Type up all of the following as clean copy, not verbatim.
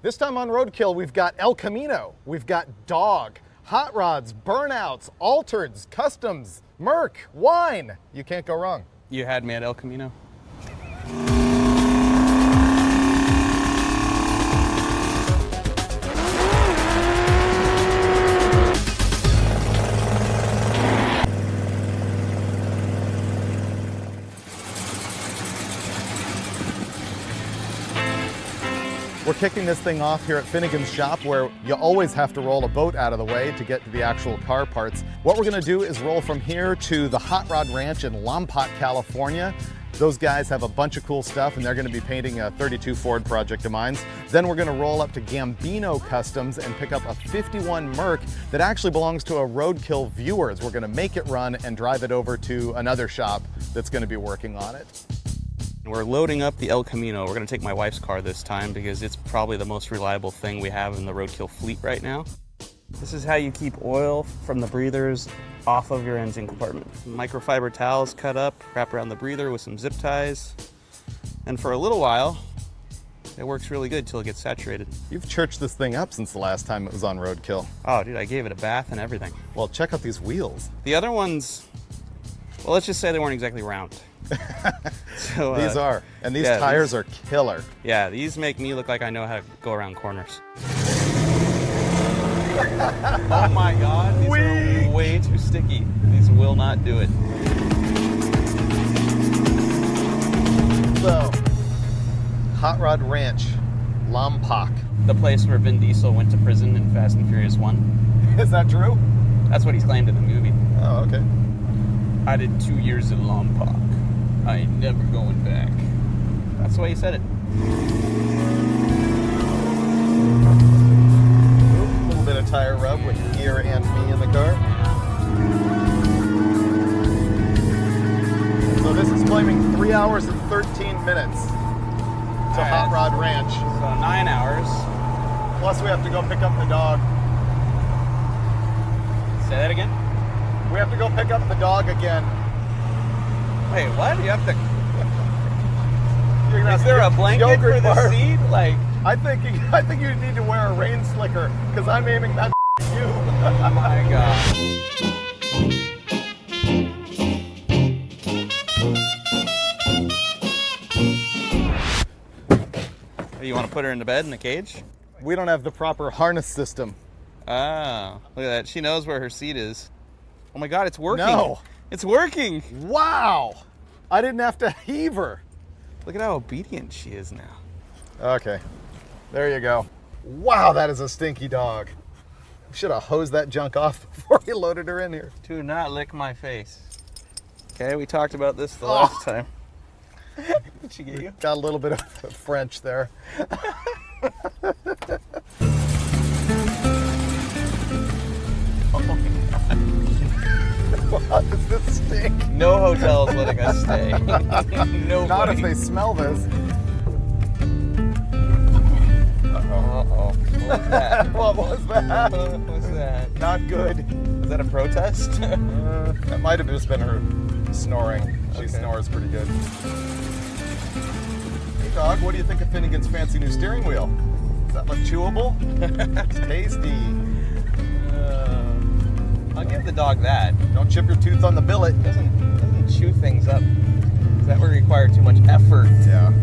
This time on Roadkill, we've got El Camino, we've got dog, hot rods, burnouts, altereds, customs, Merc, wine. You can't go wrong. You had me at El Camino. We're kicking this thing off here at Finnegan's shop, where you always have to roll a boat out of the way to get to the actual car parts. What we're gonna do is roll from here to the Hot Rod Ranch in Lompoc, California. Those guys have a bunch of cool stuff, and they're gonna be painting a 32 Ford project of mine. Then we're gonna roll up to Gambino Customs and pick up a 51 Merc that actually belongs to a Roadkill viewers. We're gonna make it run and drive it over to another shop that's gonna be working on it. We're loading up the El Camino. We're gonna take my wife's car this time because it's probably the most reliable thing we have in the Roadkill fleet right now. This is how you keep oil from the breathers off of your engine compartment. Microfiber towels cut up, wrap around the breather with some zip ties. And for a little while, it works really good till it gets saturated. You've churched this thing up since the last time it was on Roadkill. Oh, dude, I gave it a bath and everything. Well, check out these wheels. The other ones, well, let's just say they weren't exactly round. So, these are, and these tires are killer. Yeah, these make me look like I know how to go around corners. Oh my God, these are way too sticky. These will not do it. So, Hot Rod Ranch, Lompoc. The place where Vin Diesel went to prison in Fast and Furious 1. Is that true? That's what he's claimed in the movie. Oh, okay. I did 2 years in Lompoc. I ain't never going back. That's the way he said it. A little bit of tire rub with gear and me in the car. So this is claiming 3 hours and 13 minutes to Hot Rod Ranch. So 9 hours. Plus we have to go pick up the dog. Say that again? We have to go pick up the dog again. Wait, what? You have to... Is there a blanket for the seat? Like, I think you need to wear a rain slicker, because I'm aiming that at you. Oh my God. You want to put her in the bed in the cage? We don't have the proper harness system. Ah, look at that. She knows where her seat is. Oh my God, it's working. No. It's working. Wow. I didn't have to heave her. Look at how obedient she is now. Okay. There you go. Wow, that is a stinky dog. Should have hosed that junk off before you loaded her in here. Do not lick my face. Okay, we talked about this the last time. Did she get you? Got a little bit of French there. What does this stink? No hotel's letting us stay. Nobody. Not if they smell this. Uh-oh. What was that? What was that? What was that? Not good. Was that a protest? That might have just been her snoring. She snores pretty good. Hey dog, what do you think of Finnegan's fancy new steering wheel? Does that look chewable? It's tasty. I'll give the dog that. Don't chip your tooth on the billet. It doesn't chew things up. That would require too much effort. Yeah.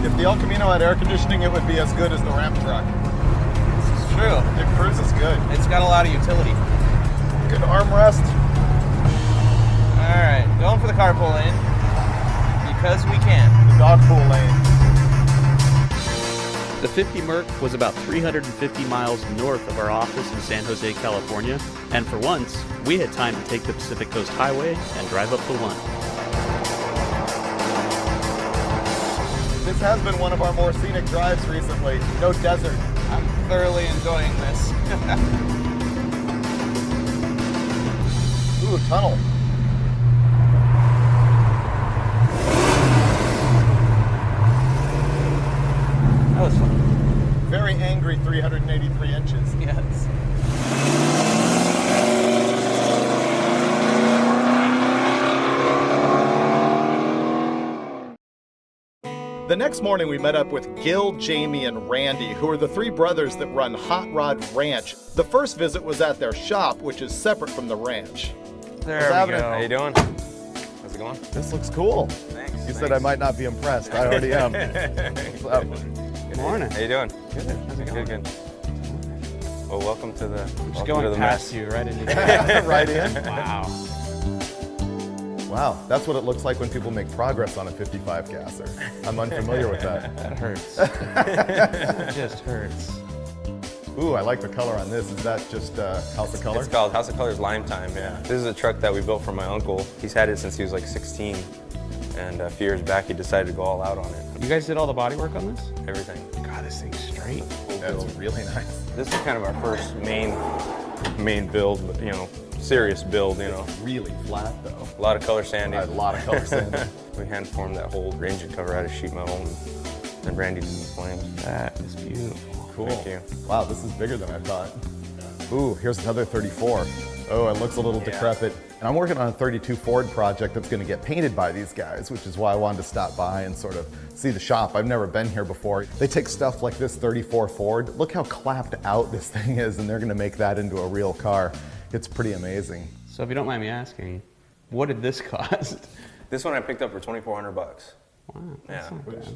If the El Camino had air conditioning, it would be as good as the Ram truck. This is true. It cruises good. It's got a lot of utility. Good armrest. All right, going for the carpool lane. Because we can. The dog pool lane. The 50 Merc was about 350 miles north of our office in San Jose, California, and for once, we had time to take the Pacific Coast Highway and drive up the one. This has been one of our more scenic drives recently. No desert. I'm thoroughly enjoying this. Ooh, tunnel. That was fun. Very angry 383 inches. Yes. The next morning, we met up with Gil, Jamie, and Randy, who are the three brothers that run Hot Rod Ranch. The first visit was at their shop, which is separate from the ranch. There we go. How you doing? How's it going? This looks cool. Thanks. You said I might not be impressed. I already am. What's up? Good morning. How you doing? Good. How's it going? Good. Well, welcome to the. Just going past you right into Right in? Wow. Wow, that's what it looks like when people make progress on a 55 gasser. I'm unfamiliar with that. That hurts. It just hurts. Ooh, I like the color on this. Is that just House of Color? It's called House of Colors Lime Time, yeah. This is a truck that we built for my uncle. He's had it since he was like 16. And a few years back, he decided to go all out on it. You guys did all the body work on this? Everything. God, this thing's straight. That's really nice. This is kind of our first main build, you know, serious build, you know. Really flat though. A lot of color sanding. A lot of color sanding. We hand formed that whole engine cover out of sheet metal and Randy did the flames. That is beautiful. Cool. Thank you. Wow, this is bigger than I thought. Ooh, here's another 34. Oh, it looks a little decrepit. And I'm working on a 32 Ford project that's going to get painted by these guys, which is why I wanted to stop by and sort of see the shop. I've never been here before. They take stuff like this 34 Ford. Look how clapped out this thing is, and they're going to make that into a real car. It's pretty amazing. So if you don't mind me asking, what did this cost? This one I picked up for $2,400. Wow, that's Yeah. not bad.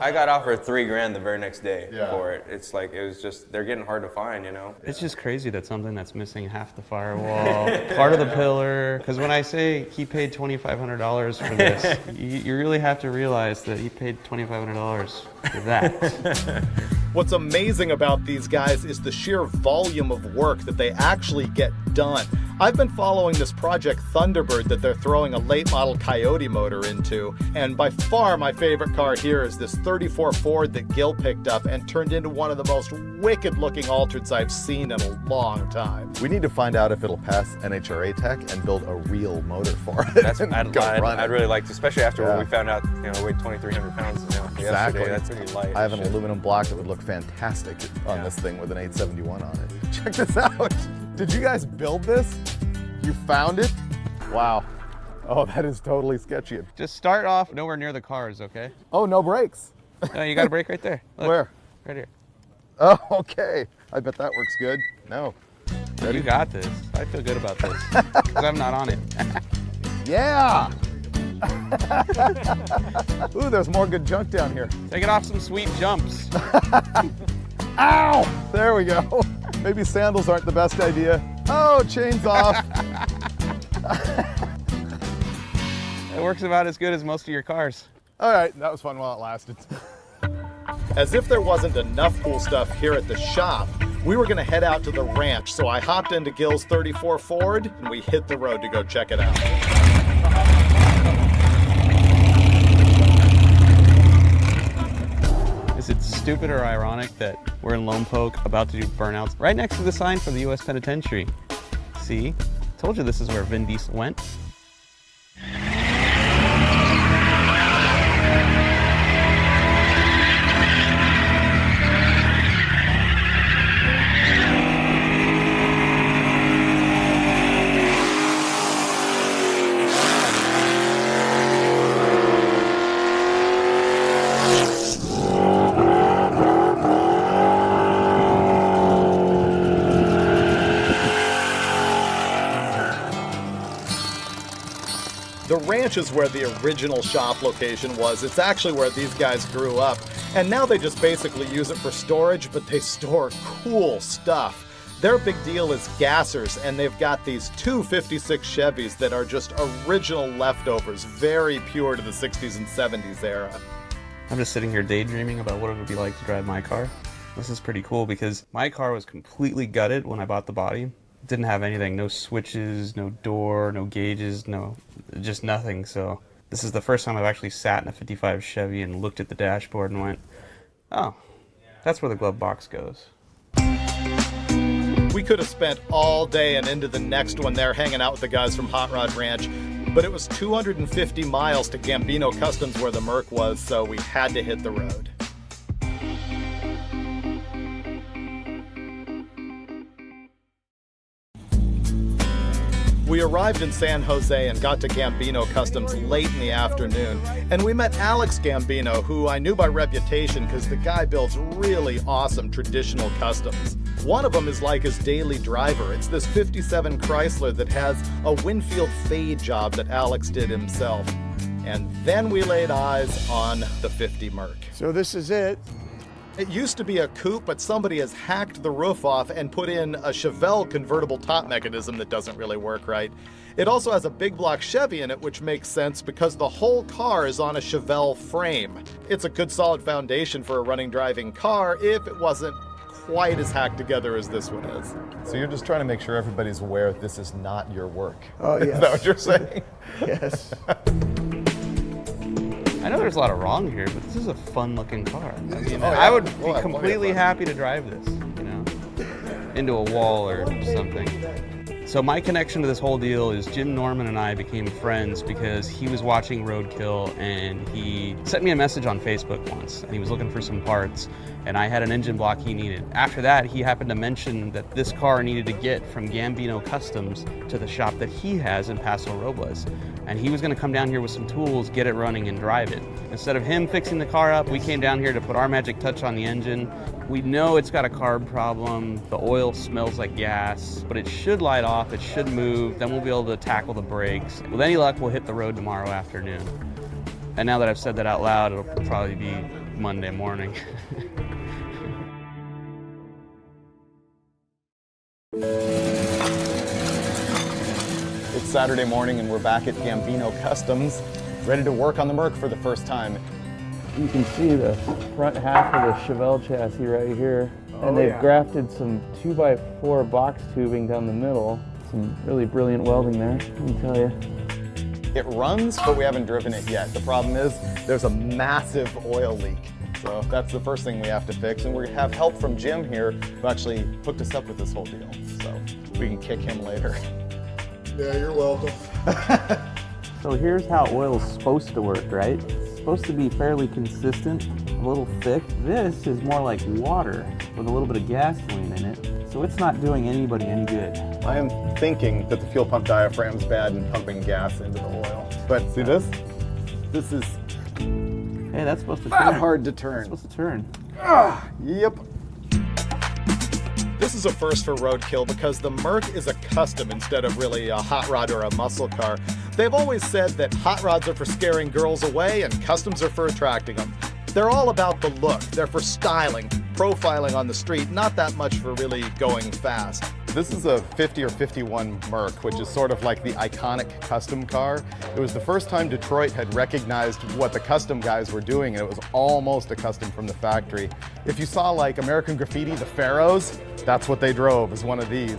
I got offered $3,000 the very next day Yeah. for it. It's like, it was just, they're getting hard to find, you know? It's just crazy that something that's missing half the firewall, part of the pillar, because when I say he paid $2,500 for this, you really have to realize that he paid $2,500 for that. What's amazing about these guys is the sheer volume of work that they actually get done. I've been following this Project Thunderbird that they're throwing a late model Coyote motor into, and by far my favorite car here is this 34 Ford that Gil picked up and turned into one of the most wicked looking altereds I've seen in a long time. We need to find out if it'll pass NHRA tech and build a real motor for it. I'd really like to, especially after when we found out, you know, it weighed 2,300 pounds, you know, Exactly. yesterday. That's pretty light. I have an aluminum block that would look fantastic on this thing with an 871 on it. Check this out. Did you guys build this? You found it? Wow. Oh, that is totally sketchy. Just start off nowhere near the cars, okay? Oh, no brakes. No, you got a brake right there. Look, Where? right here. Oh, okay. I bet that works good. No. You got this. I feel good about this because I'm not on it. Yeah. Ooh, there's more good junk down here. Taking off some sweet jumps. Ow! There we go. Maybe sandals aren't the best idea. Oh, chains off. It works about as good as most of your cars. All right, that was fun while it lasted. As if there wasn't enough cool stuff here at the shop, we were gonna head out to the ranch, so I hopped into Gil's 34 Ford and we hit the road to go check it out. Is it stupid or ironic that we're in Lone Poke about to do burnouts right next to the sign for the U.S. Penitentiary? See? Told you this is where Vin Diesel went. The ranch is where the original shop location was. It's actually where these guys grew up. And now they just basically use it for storage, but they store cool stuff. Their big deal is gassers, and they've got these two 56 Chevys that are just original leftovers, very pure to the 60s and 70s era. I'm just sitting here daydreaming about what it would be like to drive my car. This is pretty cool because my car was completely gutted when I bought the body. It didn't have anything, no switches, no door, no gauges, just nothing. So this is the first time I've actually sat in a 55 Chevy and looked at the dashboard and went, oh, that's where the glove box goes. We could have spent all day and into the next one there hanging out with the guys from Hot Rod Ranch, but it was 250 miles to Gambino Customs where the Merc was, so we had to hit the road. We arrived in San Jose and got to Gambino Customs late in the afternoon, and we met Alex Gambino, who I knew by reputation because the guy builds really awesome traditional customs. One of them is like his daily driver. It's this 57 Chrysler that has a Winfield fade job that Alex did himself. And then we laid eyes on the 50 Merc. So this is it. It used to be a coupe, but somebody has hacked the roof off and put in a Chevelle convertible top mechanism that doesn't really work right. It also has a big block Chevy in it, which makes sense because the whole car is on a Chevelle frame. It's a good solid foundation for a running driving car if it wasn't quite as hacked together as this one is. So you're just trying to make sure everybody's aware this is not your work. Oh, yes. Is that what you're saying? Yes. I know there's a lot of wrong here, but this is a fun-looking car. I mean, Oh, yeah. I would We'll be have completely plenty of fun. happy to drive this, you know, into a wall or something. So my connection to this whole deal is Jim Norman and I became friends because he was watching Roadkill and he sent me a message on Facebook once and he was looking for some parts and I had an engine block he needed. After that, he happened to mention that this car needed to get from Gambino Customs to the shop that he has in Paso Robles. And he was gonna come down here with some tools, get it running and drive it. Instead of him fixing the car up, we came down here to put our magic touch on the engine. We know it's got a carb problem, the oil smells like gas, but it should light off, it should move, then we'll be able to tackle the brakes. With any luck, we'll hit the road tomorrow afternoon. And now that I've said that out loud, it'll probably be Monday morning. It's Saturday morning and we're back at Gambino Customs, ready to work on the Merc for the first time. You can see the front half of the Chevelle chassis right here. And they've grafted some 2x4 box tubing down the middle. Some really brilliant welding there, let me tell you. It runs, but we haven't driven it yet. The problem is there's a massive oil leak. So that's the first thing we have to fix. And we have help from Jim here, who actually hooked us up with this whole deal. So we can kick him later. Yeah, you're welcome. So here's how oil's supposed to work, right? It's supposed to be fairly consistent, a little thick. This is more like water with a little bit of gasoline in it. So it's not doing anybody any good. I am thinking that the fuel pump diaphragm's bad and pumping gas into the oil. But see this? This is Hey, that's supposed to not turn. hard to turn. It's supposed to turn. Yep. This is a first for Roadkill because the Merc is a custom instead of really a hot rod or a muscle car. They've always said that hot rods are for scaring girls away and customs are for attracting them. They're all about the look. They're for styling, profiling on the street, not that much for really going fast. This is a 50 or 51 Merc, which is sort of like the iconic custom car. It was the first time Detroit had recognized what the custom guys were doing, and it was almost a custom from the factory. If you saw like American Graffiti, the Pharaohs, that's what they drove, is one of these.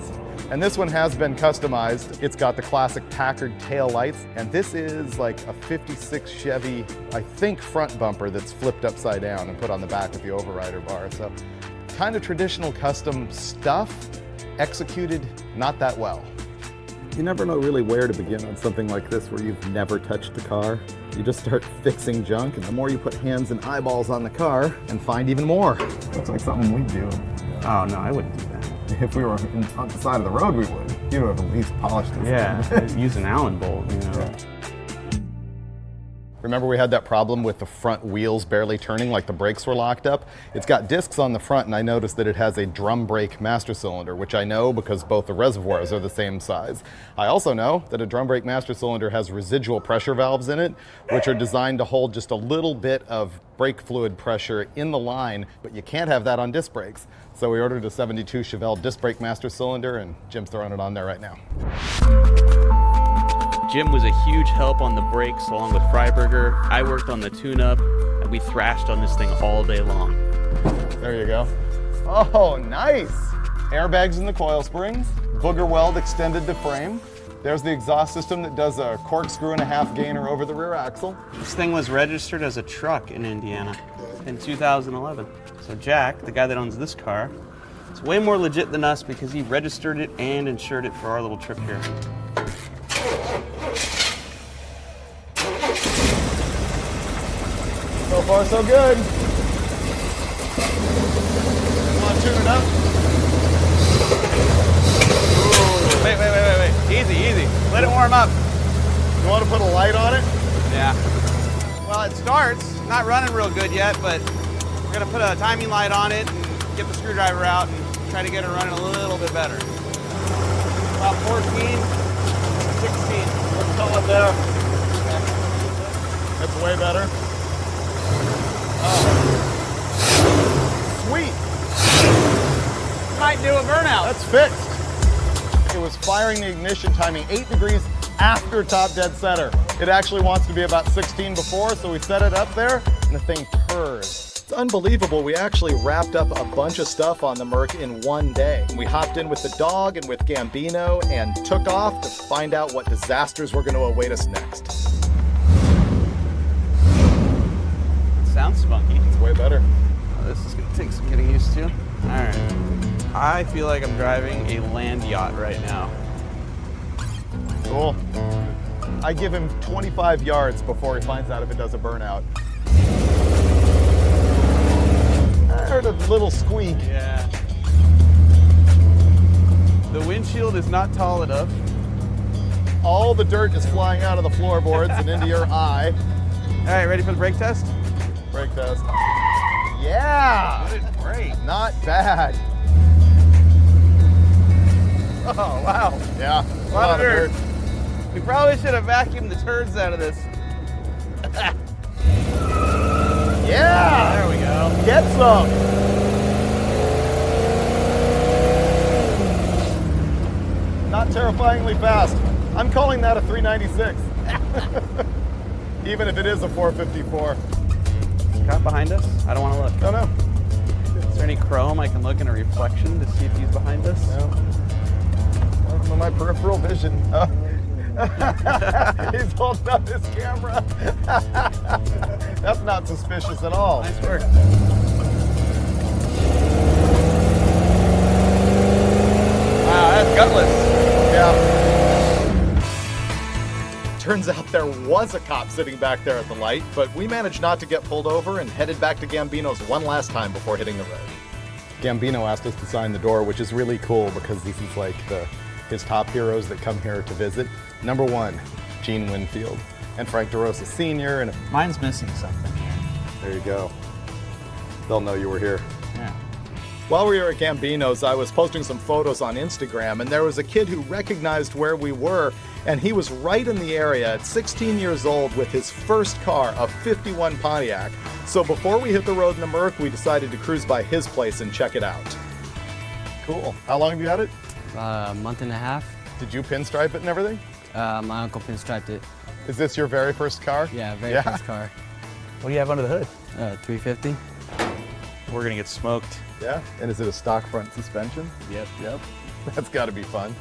And this one has been customized. It's got the classic Packard tail lights, and this is like a 56 Chevy, I think, front bumper that's flipped upside down and put on the back with the overrider bar. So kind of traditional custom stuff, executed not that well. You never know really where to begin on something like this where you've never touched the car. You just start fixing junk, and the more you put hands and eyeballs on the car and find even more. Looks like something we'd do. Oh no, I wouldn't do that. If we were on the side of the road, we would. You'd have at least polished this. Yeah, use an Allen bolt, you know. Remember we had that problem with the front wheels barely turning, like the brakes were locked up? It's got discs on the front, and I noticed that it has a drum brake master cylinder, which I know because both the reservoirs are the same size. I also know that a drum brake master cylinder has residual pressure valves in it, which are designed to hold just a little bit of brake fluid pressure in the line, but you can't have that on disc brakes. So we ordered a 72 Chevelle disc brake master cylinder, and Jim's throwing it on there right now. Jim was a huge help on the brakes along with Freiburger. I worked on the tune-up, and we thrashed on this thing all day long. There you go. Oh, nice! Airbags in the coil springs, booger weld extended to frame. There's the exhaust system that does a corkscrew and a half gainer over the rear axle. This thing was registered as a truck in Indiana in 2011. So Jack, the guy that owns this car, is way more legit than us because he registered it and insured it for our little trip here. So far, so good. Want to tune it up? Ooh. Wait. Easy. Let it warm up. You want to put a light on it? Yeah. Well, it starts. Not running real good yet, but we're gonna put a timing light on it and get the screwdriver out and try to get it running a little bit better. About 14, 16. Let's call it there. That's way better. Oh. Sweet. Might do a burnout. That's fixed. It was firing the ignition timing 8 degrees after top dead center. It actually wants to be about 16 before, so we set it up there, and the thing purrs. It's unbelievable. We actually wrapped up a bunch of stuff on the Merc in one day. We hopped in with the dog and with Gambino and took off to find out what disasters were going to await us next. Sounds spunky. It's way better. Oh, this is gonna take some getting used to. All right. I feel like I'm driving a land yacht right now. Cool. I give him 25 yards before he finds out if it does a burnout. I heard a little squeak. Yeah. The windshield is not tall enough. All the dirt is flying out of the floorboards and into your eye. All right, ready for the brake test? Brake test. Yeah! Good brake. Not bad. Oh, wow. Yeah. A lot of dirt. We probably should have vacuumed the turds out of this. Yeah! There we go. Get some. Not terrifyingly fast. I'm calling that a 396. Even if it is a 454. Cop behind us? I don't want to look. No, no. Is there any chrome I can look in a reflection to see if he's behind us? No. Welcome to my peripheral vision. Oh. He's holding up his camera. That's not suspicious at all. Nice work. Wow, that's gutless. Yeah. Turns out there was a cop sitting back there at the light, but we managed not to get pulled over and headed back to Gambino's one last time before hitting the road. Gambino asked us to sign the door, which is really cool because this is like his top heroes that come here to visit. Number one, Gene Winfield and Frank DeRosa Sr. And Mine's missing something. there you go. They'll know you were here. Yeah. While we were at Gambino's, I was posting some photos on Instagram, and there was a kid who recognized where we were, and he was right in the area at 16 years old with his first car, a 51 Pontiac. So before we hit the road in the Merc, we decided to cruise by his place and check it out. Cool. How long have you had it? About a month and a half. Did you pinstripe it and everything? My uncle pinstriped it. Is this your very first car? Yeah, very first car. What do you have under the hood? 350. We're gonna get smoked. Yeah. And is it a stock front suspension? Yep. That's got to be fun.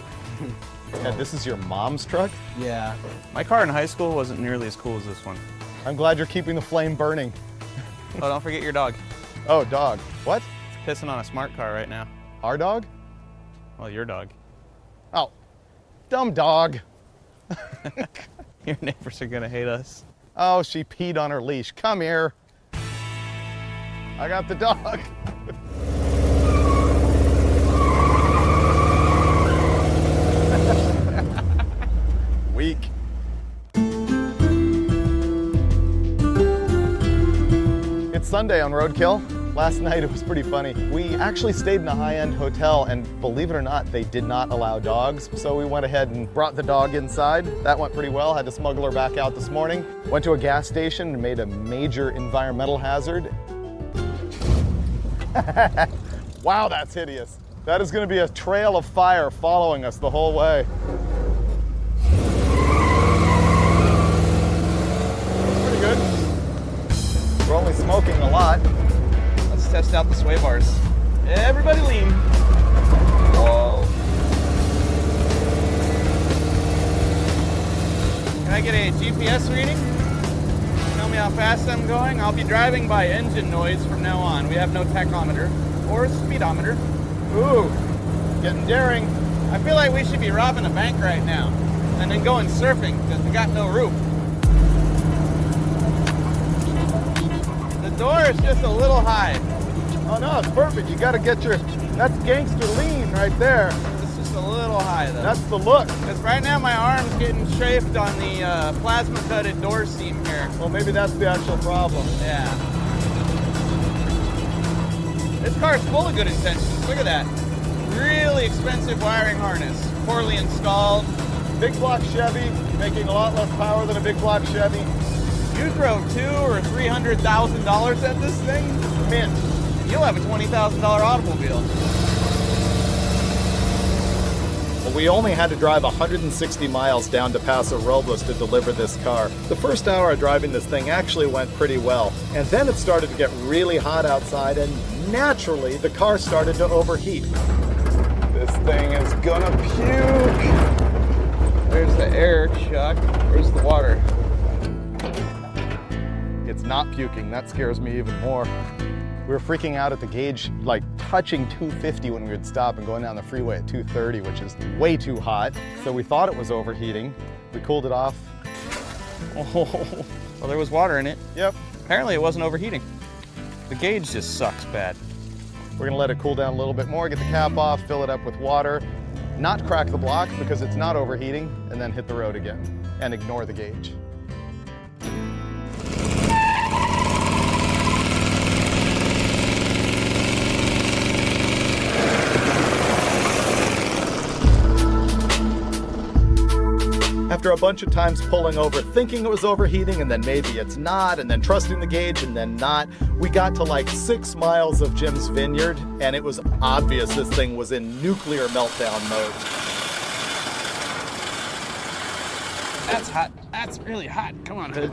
And this is your mom's truck? Yeah. My car in high school wasn't nearly as cool as this one. I'm glad you're keeping the flame burning. Oh, don't forget your dog. Oh, dog. What? It's pissing on a smart car right now. Our dog? Well, your dog. Oh, dumb dog. Your neighbors are gonna hate us. Oh, she peed on her leash. Come here. I got the dog. Weak. It's Sunday on Roadkill. Last night it was pretty funny. We actually stayed in a high-end hotel, and believe it or not, they did not allow dogs. So we went ahead and brought the dog inside. That went pretty well. Had to smuggle her back out this morning. Went to a gas station and made a major environmental hazard. Wow, that's hideous. That is going to be a trail of fire following us the whole way. Pretty good. We're only smoking a lot. Let's test out the sway bars. Everybody lean. Whoa. Can I get a GPS reading? Tell me how fast I'm going. I'll be driving by engine noise from now on. We have no tachometer or speedometer. Ooh, getting daring. I feel like we should be robbing a bank right now and then going surfing because we got no roof. The door is just a little high. Oh no, it's perfect. You gotta get that's gangster lean right there. It's just a little high though. That's the look. Because right now my arm's getting chafed on the plasma cutted door seam here. Well, maybe that's the actual problem. Yeah. This car's full of good intentions. Look at that. Really expensive wiring harness. Poorly installed. Big block Chevy, making a lot less power than a big block Chevy. You drove $200,000 or $300,000 at this thing? Mint. You'll have a $20,000 automobile. Well, we only had to drive 160 miles down to Paso Robles to deliver this car. The first hour of driving this thing actually went pretty well. And then it started to get really hot outside, and naturally, the car started to overheat. This thing is gonna puke. There's the air, Chuck. Where's the water? It's not puking. That scares me even more. We were freaking out at the gauge, like touching 250 when we would stop and going down the freeway at 230, which is way too hot. So we thought it was overheating. We cooled it off. Oh, well, there was water in it. Yep. Apparently it wasn't overheating. The gauge just sucks bad. We're gonna let it cool down a little bit more, get the cap off, fill it up with water, not crack the block because it's not overheating, and then hit the road again and ignore the gauge. After a bunch of times pulling over, thinking it was overheating, and then maybe it's not, and then trusting the gauge, and then not, we got to like 6 miles of Jim's vineyard, and it was obvious this thing was in nuclear meltdown mode. That's hot. That's really hot. Come on, hood.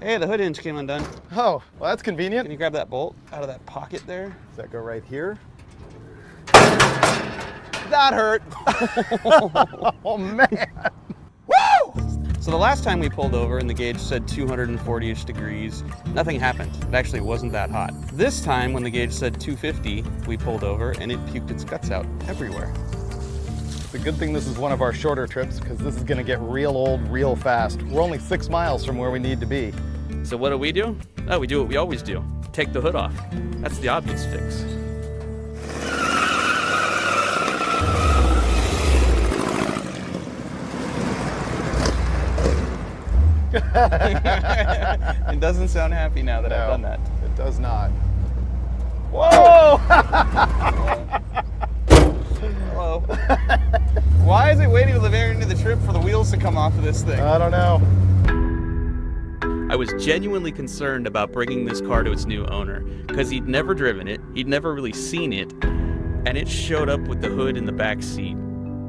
Hey, the hood hinge came undone. Oh, well, that's convenient. Can you grab that bolt out of that pocket there? Does that go right here? That hurt. Oh, man. So the last time we pulled over and the gauge said 240-ish degrees, nothing happened. It actually wasn't that hot. This time when the gauge said 250, we pulled over and it puked its guts out everywhere. It's a good thing this is one of our shorter trips because this is going to get real old real fast. We're only 6 miles from where we need to be. So what do? Oh, we do what we always do. Take the hood off. That's the obvious fix. It doesn't sound happy now that I've done that. It does not. Whoa! Hello. Why is it waiting to the very end of the trip for the wheels to come off of this thing? I don't know. I was genuinely concerned about bringing this car to its new owner because he'd never driven it, he'd never really seen it, and it showed up with the hood in the back seat.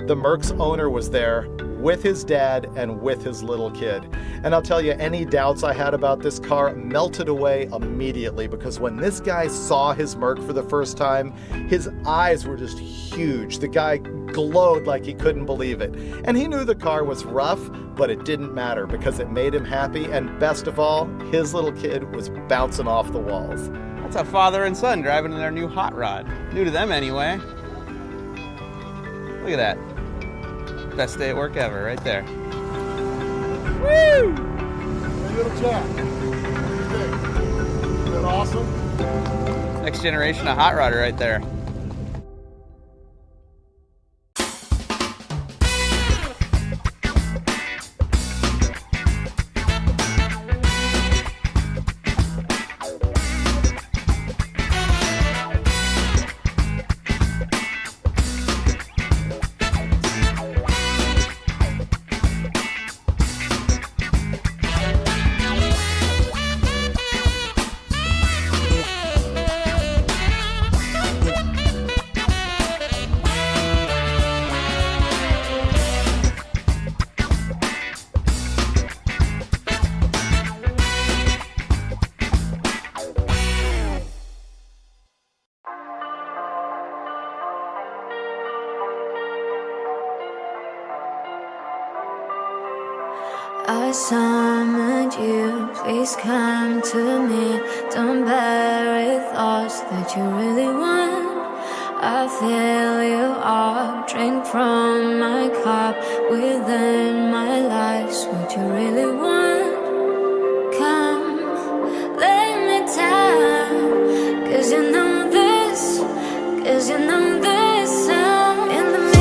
The Merc's owner was there with his dad and with his little kid. And I'll tell you, any doubts I had about this car melted away immediately because when this guy saw his Merc for the first time, his eyes were just huge. The guy glowed like he couldn't believe it. And he knew the car was rough, but it didn't matter because it made him happy. And best of all, his little kid was bouncing off the walls. That's a father and son driving in their new hot rod. New to them anyway. Look at that. Best day at work ever, right there. Woo! Hey, little chap. What do you think? Is that awesome? Next generation of hot rodder right there. I summoned you, please come to me. Don't bury thoughts that you really want. I fill you up, drink from my cup. Within my life's what you really want. Come, lay me down, 'cause you know this, 'cause you know this. I'm in the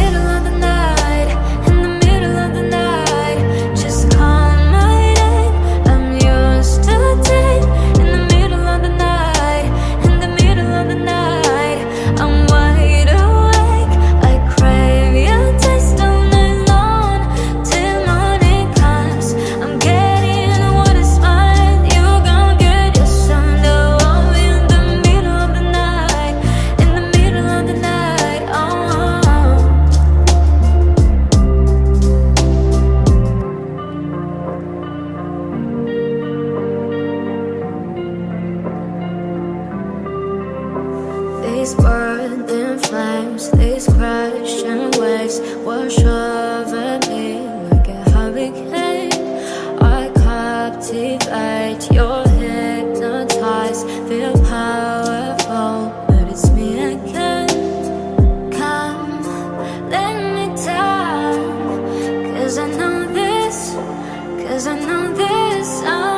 this, 'cause I know there's some